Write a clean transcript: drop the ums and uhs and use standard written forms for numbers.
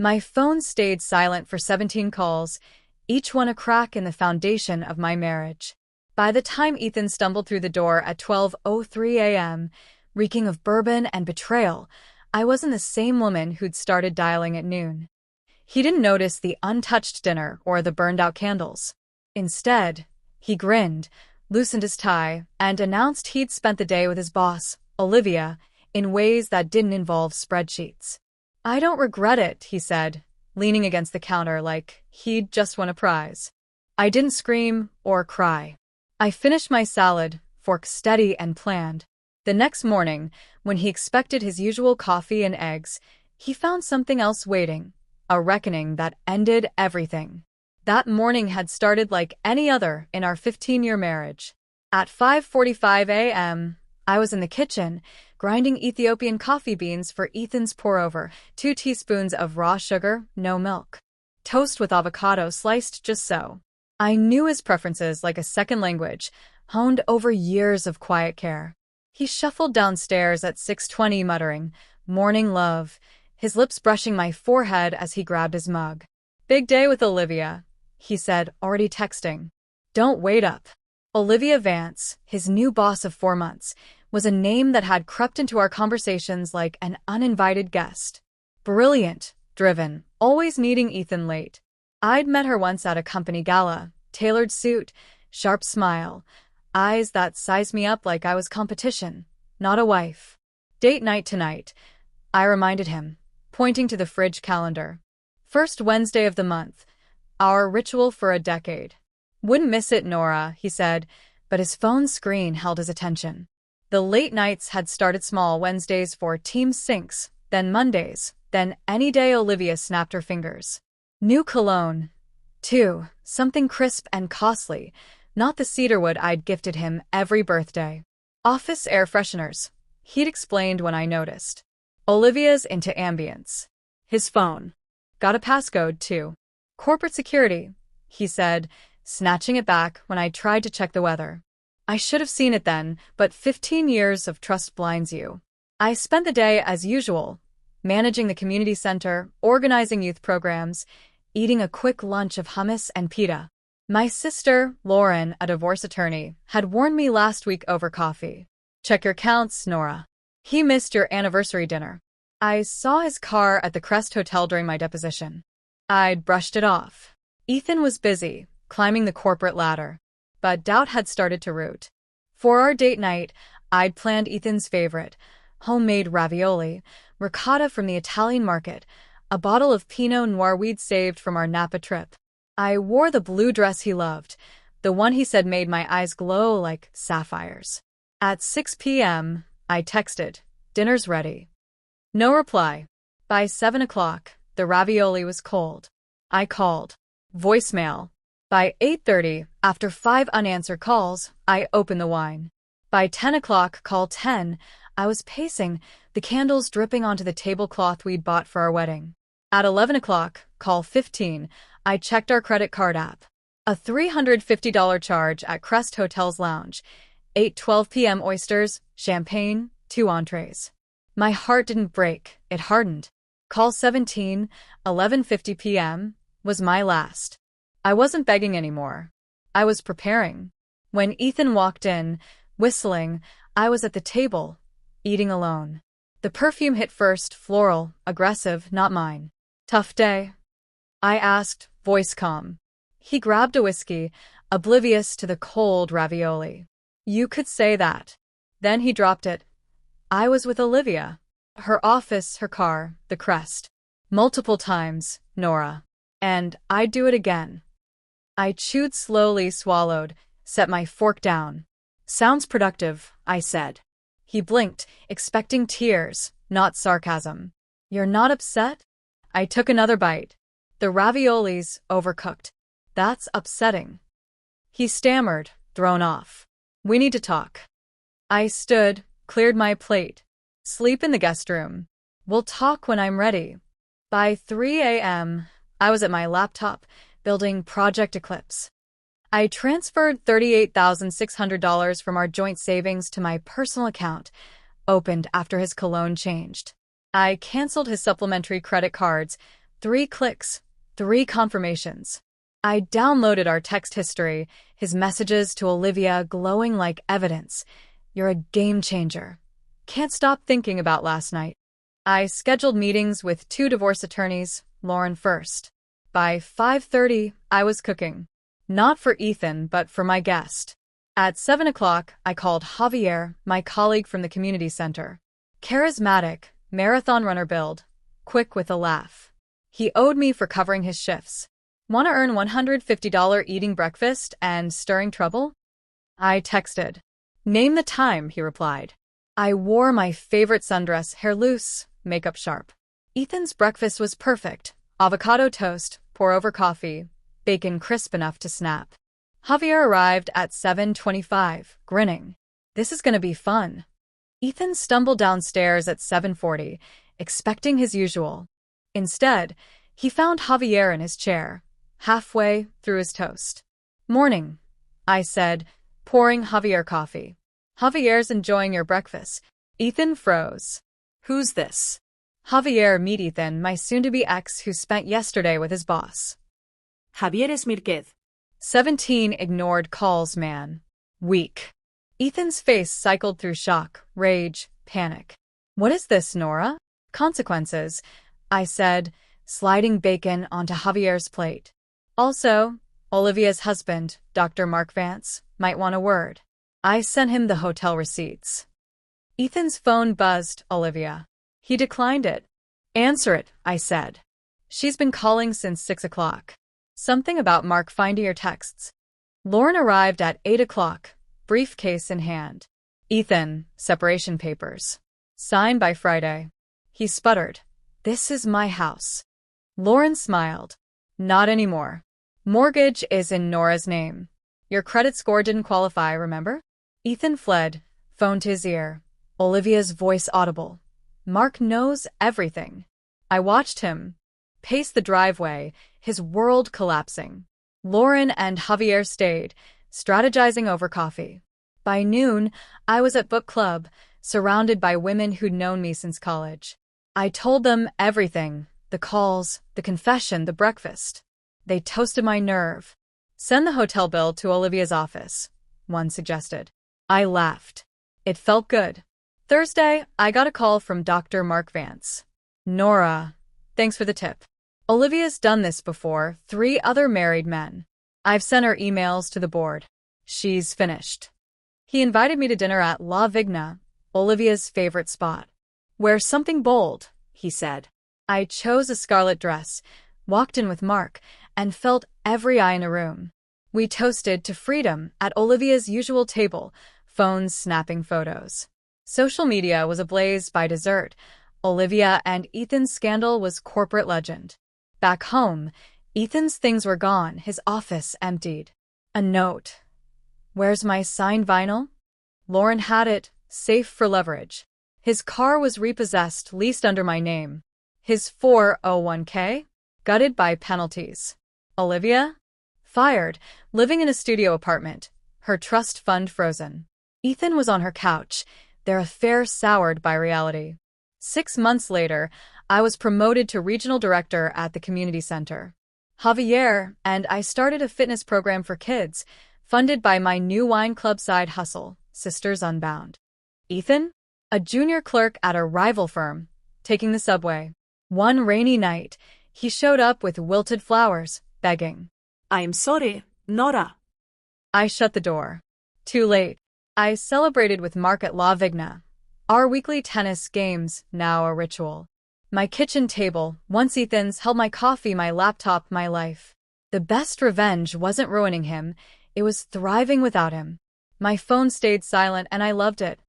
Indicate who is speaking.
Speaker 1: My phone stayed silent for 17 calls, each one a crack in the foundation of my marriage. By the time Ethan stumbled through the door at 12:03 a.m., reeking of bourbon and betrayal, I wasn't the same woman who'd started dialing at noon. He didn't notice the untouched dinner or the burned-out candles. Instead, he grinned, loosened his tie, and announced he'd spent the day with his boss, Olivia, in ways that didn't involve spreadsheets. "I don't regret it," he said, leaning against the counter like he'd just won a prize. I didn't scream or cry. I finished my salad, fork steady and planned. The next morning, when he expected his usual coffee and eggs, he found something else waiting, a reckoning that ended everything. That morning had started like any other in our 15-year marriage. At 5:45 a.m., I was in the kitchen, grinding Ethiopian coffee beans for Ethan's pour-over, 2 teaspoons of raw sugar, no milk. Toast with avocado sliced just so. I knew his preferences like a second language, honed over years of quiet care. He shuffled downstairs at 6:20 muttering, "Morning, love," his lips brushing my forehead as he grabbed his mug. "Big day with Olivia," he said, already texting. "Don't wait up." Olivia Vance, his new boss of 4 months, was a name that had crept into our conversations like an uninvited guest. Brilliant, driven, always meeting Ethan late. I'd met her once at a company gala, tailored suit, sharp smile, eyes that sized me up like I was competition, not a wife. "Date night tonight," I reminded him, pointing to the fridge calendar. "First Wednesday of the month, our ritual for a decade." "Wouldn't miss it, Nora," he said, but his phone screen held his attention. The late nights had started small: Wednesdays for team syncs, then Mondays, then any day Olivia snapped her fingers. New cologne, too, something crisp and costly, not the cedarwood I'd gifted him every birthday. "Office air fresheners," he'd explained when I noticed. "Olivia's into ambience." His phone. "Got a passcode, too." "Corporate security," he said, snatching it back when I tried to check the weather. I should have seen it then, but 15 years of trust blinds you. I spent the day as usual, managing the community center, organizing youth programs, eating a quick lunch of hummus and pita. My sister, Lauren, a divorce attorney, had warned me last week over coffee. "Check your counts, Nora. He missed your anniversary dinner." I saw his car at the Crest Hotel during my deposition. I'd brushed it off. Ethan was busy, climbing the corporate ladder, but doubt had started to root. For our date night, I'd planned Ethan's favorite, homemade ravioli, ricotta from the Italian market, a bottle of Pinot Noir we'd saved from our Napa trip. I wore the blue dress he loved, the one he said made my eyes glow like sapphires. At 6 p.m., I texted, "Dinner's ready." No reply. By 7 o'clock, the ravioli was cold. I called. Voicemail. By 8:30, after 5 unanswered calls, I opened the wine. By 10 o'clock, call 10, I was pacing, the candles dripping onto the tablecloth we'd bought for our wedding. At 11 o'clock, call 15, I checked our credit card app. A $350 charge at Crest Hotel's lounge. 8:12 p.m. oysters, champagne, 2 entrees. My heart didn't break, it hardened. Call 17, 11:50 p.m., was my last. I wasn't begging anymore. I was preparing. When Ethan walked in, whistling, I was at the table, eating alone. The perfume hit first, floral, aggressive, not mine. "Tough day?" I asked, voice calm. He grabbed a whiskey, oblivious to the cold ravioli. "You could say that." Then he dropped it. I was with Olivia. Her office, her car, the Crest. Multiple times, Nora. And I'd do it again. I chewed slowly, swallowed, set my fork down. "Sounds productive," I said. He blinked, expecting tears, not sarcasm. "You're not upset?" I took another bite. "The ravioli's overcooked. That's upsetting." He stammered, thrown off. "We need to talk." I stood, cleared my plate. "Sleep in the guest room. We'll talk when I'm ready." By 3 a.m., I was at my laptop, building Project Eclipse. I transferred $38,600 from our joint savings to my personal account, opened after his cologne changed. I canceled his supplementary credit cards, 3 clicks, 3 confirmations. I downloaded our text history, his messages to Olivia glowing like evidence. You're a game changer. Can't stop thinking about last night. I scheduled meetings with 2 divorce attorneys, Lauren first. By 5:30, I was cooking. Not for Ethan, but for my guest. At 7 o'clock, I called Javier, my colleague from the community center. Charismatic, marathon runner build, quick with a laugh. He owed me for covering his shifts. Want to earn $150 eating breakfast and stirring trouble? I texted. Name the time, he replied. I wore my favorite sundress, hair loose, makeup sharp. Ethan's breakfast was perfect. Avocado toast, pour over coffee, bacon crisp enough to snap. Javier arrived at 7:25, grinning. This is going to be fun. Ethan stumbled downstairs at 7:40, expecting his usual. Instead, he found Javier in his chair, halfway through his toast. Morning, I said, pouring Javier coffee. Javier's enjoying your breakfast. Ethan froze. Who's this? Javier, meet Ethan, my soon-to-be ex who spent yesterday with his boss.
Speaker 2: Javier Esmirquez.
Speaker 1: 17 ignored calls, man. Weak. Ethan's face cycled through shock, rage, panic. What is this, Nora? Consequences, I said, sliding bacon onto Javier's plate. Also, Olivia's husband, Dr. Mark Vance, might want a word. I sent him the hotel receipts. Ethan's phone buzzed, Olivia. He declined it. Answer it, I said. She's been calling since 6 o'clock. Something about Mark finding your texts. Lauren arrived at 8 o'clock, briefcase in hand. Ethan, separation papers. Signed by Friday. He sputtered. This is my house. Lauren smiled. Not anymore. Mortgage is in Nora's name. Your credit score didn't qualify, remember? Ethan fled, phone to his ear. Olivia's voice audible. Mark knows everything. I watched him pace the driveway, his world collapsing. Lauren and Javier stayed, strategizing over coffee. By noon, I was at book club, surrounded by women who'd known me since college. I told them everything, the calls, the confession, the breakfast. They toasted my nerve. Send the hotel bill to Olivia's office, one suggested. I laughed. It felt good. Thursday, I got a call from Dr. Mark Vance. Nora, thanks for the tip. Olivia's done this before, 3 other married men. I've sent her emails to the board. She's finished. He invited me to dinner at La Vigna, Olivia's favorite spot. Wear something bold, he said. I chose a scarlet dress, walked in with Mark, and felt every eye in a room. We toasted to freedom at Olivia's usual table, phones snapping photos. Social media was ablaze by dessert. Olivia and Ethan's scandal was corporate legend. Back home, Ethan's things were gone, his office emptied. A note. Where's my signed vinyl? Lauren had it, safe for leverage. His car was repossessed, leased under my name. His 401k? Gutted by penalties. Olivia? Fired, living in a studio apartment, her trust fund frozen. Ethan was on her couch, their affair soured by reality. 6 months later, I was promoted to regional director at the community center. Javier and I started a fitness program for kids, funded by my new wine club side hustle, Sisters Unbound. Ethan? A junior clerk at a rival firm, taking the subway. One rainy night, he showed up with wilted flowers, begging.
Speaker 2: I'm sorry, Nora.
Speaker 1: I shut the door. Too late. I celebrated with Mark at La Vigna. Our weekly tennis games, now a ritual. My kitchen table, once Ethan's, held my coffee, my laptop, my life. The best revenge wasn't ruining him, it was thriving without him. My phone stayed silent and I loved it.